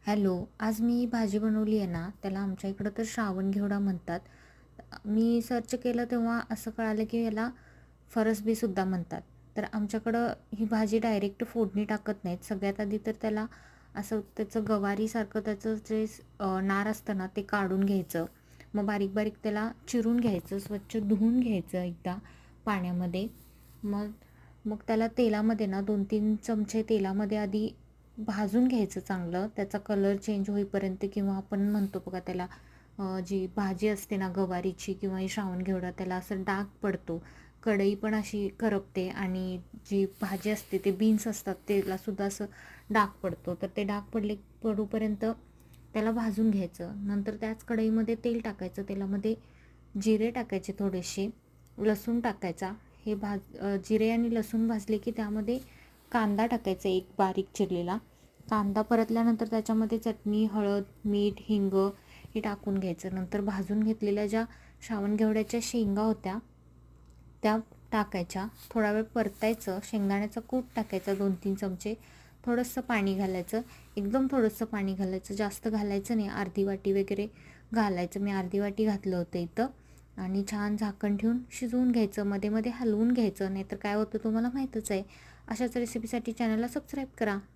Hello, आज मी भाजी बनवली आहे ना, त्याला आमच्या इकडं तर श्रावण घेवडा म्हणतात. मी सर्च केलं तेव्हा असं कळालं की याला फरसबीसुद्धा म्हणतात. तर आमच्याकडं ही भाजी डायरेक्ट फोडणी टाकत नाहीत. सगळ्यात आधी तर त्याला असं त्याचं गवारीसारखं त्याचं जे नार असतं ना, ते काढून घ्यायचं. मग बारीक-बारीक त्याला चिरून घ्यायचं, स्वच्छ धुवून घ्यायचं एकदा पाण्यामध्ये. मग मग त्याला तेलामध्ये ना 2-3 चमचे तेलामध्ये आधी भाजून घ्यायचं चांगलं. त्याचा कलर चेंज होईपर्यंत किंवा आपण म्हणतो बघा त्याला जी भाजी असते ना गवारीची किंवा ही श्रावण घेवडा त्याला असं डाग पडतो. कढई पण अशी करपते आणि जी भाजी असते ते बीन्स असतात त्यालासुद्धा असं डाग पडतो. तर ते डाग पडूपर्यंत त्याला भाजून घ्यायचं. नंतर त्याच कढईमध्ये तेल टाकायचं. तेलामध्ये जिरे टाकायचे थोडेसे, लसूण टाकायचा. जिरे आणि लसूण भाजले की त्यामध्ये कांदा टाकायचा एक बारीक चिरलेला. कांदा परतल्यानंतर त्याच्यामध्ये चटणी, हळद, मीठ, हिंग हे टाकून घ्यायचं. नंतर भाजून घेतलेल्या ज्या श्रावण घेवड्याच्या शेंगा होत्या त्या टाकायच्या. थोडा वेळ परतायचं. शेंगदाण्याचा कूट टाकायचा 2-3 चमचे. थोडंसं पाणी घालायचं. एकदम थोडंसं पाणी घालायचं, जास्त घालायचं नाही. अर्धी वाटी वगैरे घालायचं. मी अर्धी वाटी घातलं होतं इथं. आणि छान झाकण ठेवून शिजवून घ्यायचं. मध्ये मध्ये हलवून घ्यायचं, नाहीतर काय होतं तुम्हाला माहीतच आहे. अशाच रेसिपीसाठी चॅनलला सबस्क्राईब करा.